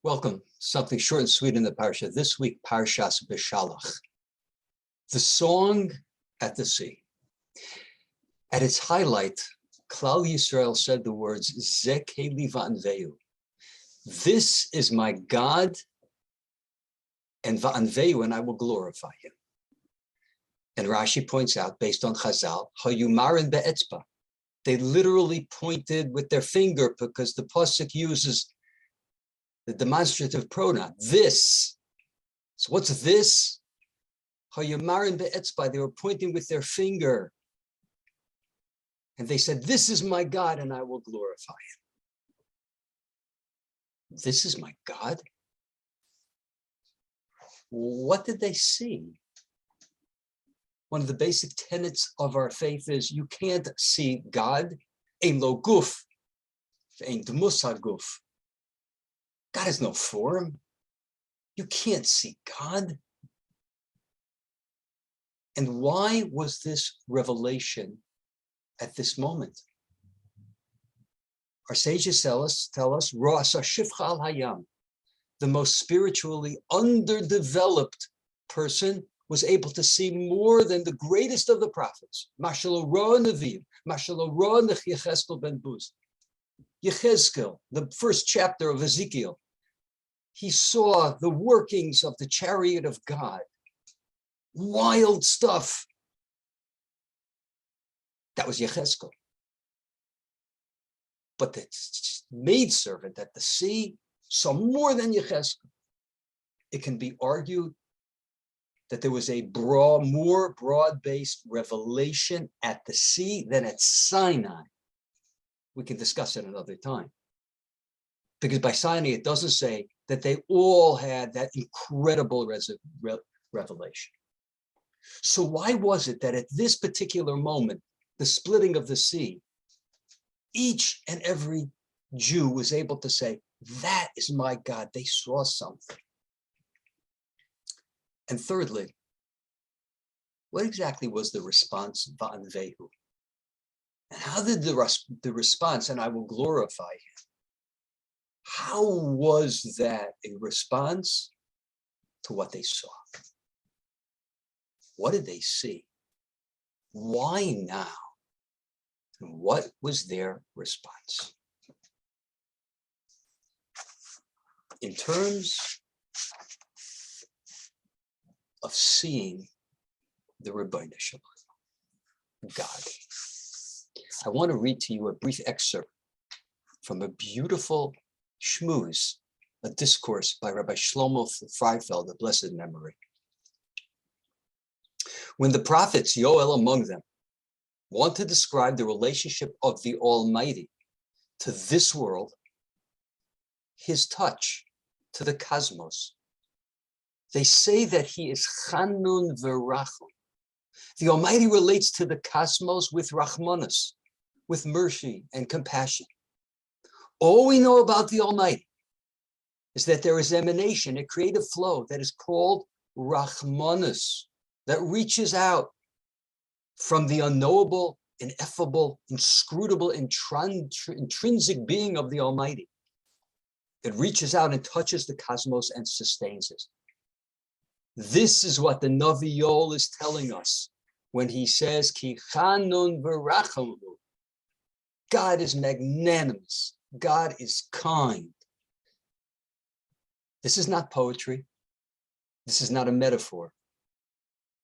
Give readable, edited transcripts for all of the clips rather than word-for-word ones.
Welcome. Something short and sweet in the Parsha. This week, Parshas Beshalach. The song at the sea. At its highlight, Klal Yisrael said the words, Ze keli va'anvehu. This is my God, and va'anvehu, and I will glorify him. And Rashi points out, based on Chazal, hayumarin be'etzba. They literally pointed with their finger because the pasuk uses the demonstrative pronoun, this. So what's this? Hayumarin be'etzba. They were pointing with their finger. And they said, this is my God, and I will glorify him. This is my God? What did they see? One of the basic tenets of our faith is you can't see God. Ein lo guf, ein dmus haguf. God has no form. You can't see God. And why was this revelation at this moment? Our sages tell us, Ra'asa shifcha al hayam, the most spiritually underdeveloped person was able to see more than the greatest of the prophets. Mashalo roa neviim, mashalo roa Yechezkel ben Buz. Yechezkel, the first chapter of Ezekiel, he saw the workings of the chariot of God. Wild stuff. That was Yechezkel. But the maidservant at the sea saw more than Yechezkel. It can be argued that there was a more broad-based revelation at the sea than at Sinai. We can discuss it another time. Because by Sinai, it doesn't say that they all had that incredible revelation. So why was it that at this particular moment, the splitting of the sea, each and every Jew was able to say, that is my God, they saw something. And thirdly, what exactly was the response, va'anvehu? And how did the response, and I will glorify him, how was that a response to what they saw? What did they see? Why now? And what was their response? In terms of seeing the Rabbi God, I want to read to you a brief excerpt from a beautiful shmooze, a discourse by Rabbi Shlomo Freifeld, of blessed memory. When the prophets, Yoel among them, want to describe the relationship of the Almighty to this world, his touch to the cosmos, they say that he is Chanun v'Rachum. The Almighty relates to the cosmos with Rachmanis, with mercy and compassion. All we know about the Almighty is that there is emanation, a creative flow that is called Rachmanis, that reaches out from the unknowable, ineffable, inscrutable, intrinsic being of the Almighty. It reaches out and touches the cosmos and sustains it. This is what the Navi Yoel is telling us when he says, Ki chanun v'rachamu. God is magnanimous. God is kind. This is not poetry. This is not a metaphor.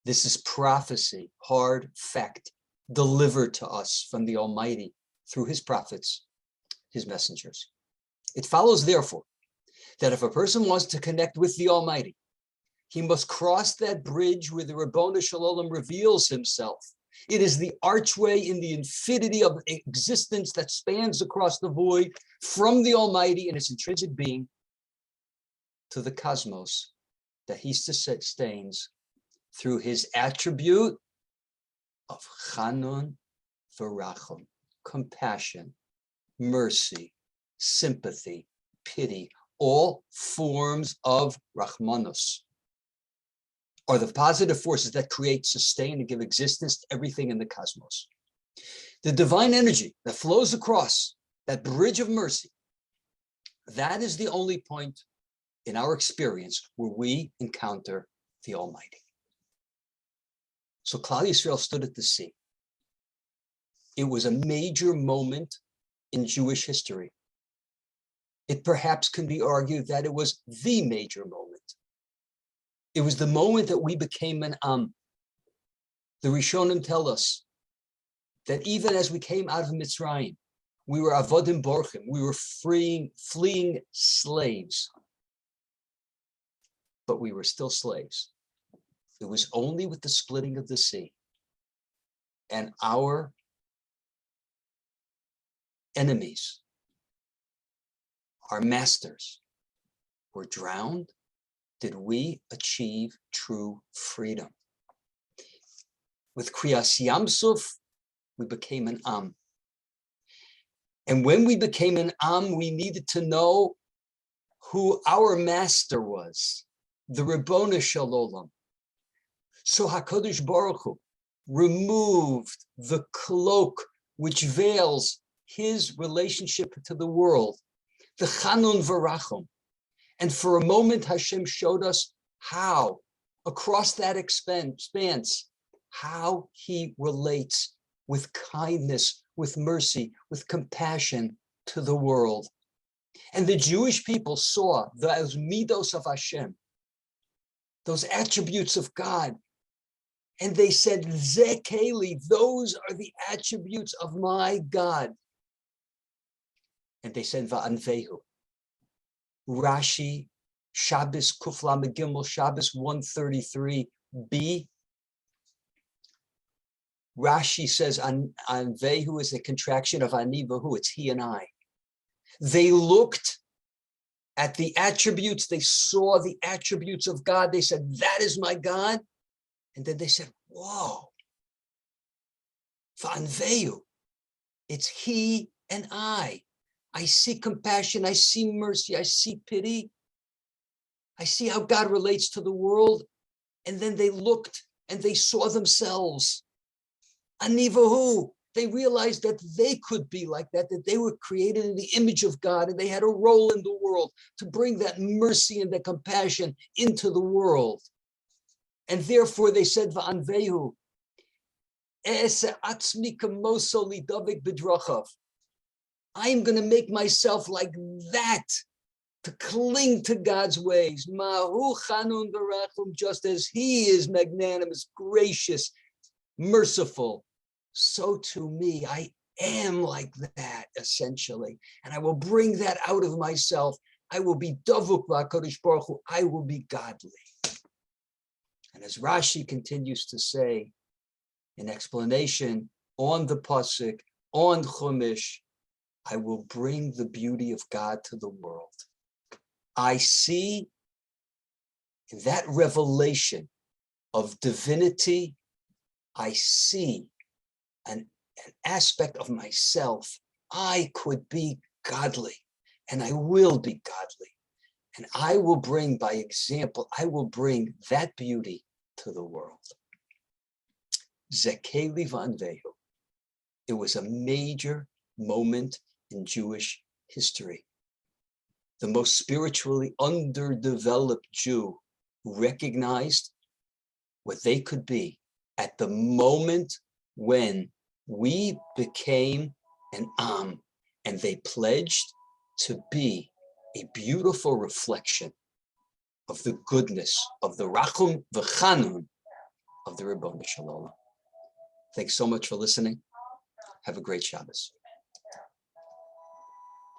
This is prophecy, hard fact, delivered to us from the Almighty through his prophets, his messengers. It follows, therefore, that if a person wants to connect with the Almighty, he must cross that bridge where the Ribono Shel Olam reveals himself. It is the archway in the infinity of existence that spans across the void from the Almighty in its intrinsic being to the cosmos that he sustains through his attribute of Chanun v'Rachum, compassion, mercy, sympathy, pity, all forms of Rachmanos are the positive forces that create, sustain, and give existence to everything in the cosmos. The divine energy that flows across that bridge of mercy, that is the only point in our experience where we encounter the Almighty. So Klal Yisrael stood at the sea. It was a major moment in Jewish history. It perhaps can be argued that it was the major moment. It was the moment that we became an Am. The Rishonim tell us that even as we came out of Mitzrayim, we were avodim borchim, we were fleeing slaves, but we were still slaves. It was only with the splitting of the sea and our enemies, our masters, were drowned, did we achieve true freedom. With Kriyas Yamsuf, we became an Am. And when we became an Am, we needed to know who our master was, the Ribono Shel Olam. So HaKadosh Baruch Hu removed the cloak which veils his relationship to the world, the Chanun V'Rachum. And for a moment, Hashem showed us how, across that expanse, how he relates with kindness, with mercy, with compassion to the world. And the Jewish people saw those midos of Hashem, those attributes of God. And they said, Ze Keli, those are the attributes of my God. And they said, Va'anvehu. Rashi, Shabbos, Kufla Megimel, Shabbos 133b. Rashi says, Anvehu is a contraction of Anivahu, it's he and I. They looked at the attributes, they saw the attributes of God, they said, that is my God. And then they said, whoa, Va'anvehu, it's he and I. I see compassion, I see mercy, I see pity. I see how God relates to the world. And then they looked and they saw themselves. Anivahu, they realized that they could be like that they were created in the image of God and they had a role in the world to bring that mercy and that compassion into the world. And therefore they said, Va'anvehu, E'ese atzmi kamoso lidavik b'drachav. I am going to make myself like that, to cling to God's ways. Mahu chanun v'rachum, just as he is magnanimous, gracious, merciful, so to me, I am like that, essentially. And I will bring that out of myself. I will be davuk b'HaKadosh Baruch Hu. I will be godly. And as Rashi continues to say, in explanation on the pasuk, on Chumash, I will bring the beauty of God to the world. I see in that revelation of divinity, I see an aspect of myself. I could be godly, and I will be godly. And I will bring, by example, I will bring that beauty to the world. Ze Keli Va'anvehu. It was a major moment in Jewish history. The most spiritually underdeveloped Jew recognized what they could be at the moment when we became an Am, and they pledged to be a beautiful reflection of the goodness of the Rachum V'Chanun of the Ribono Shel Olam. Thanks so much for listening. Have a great Shabbos.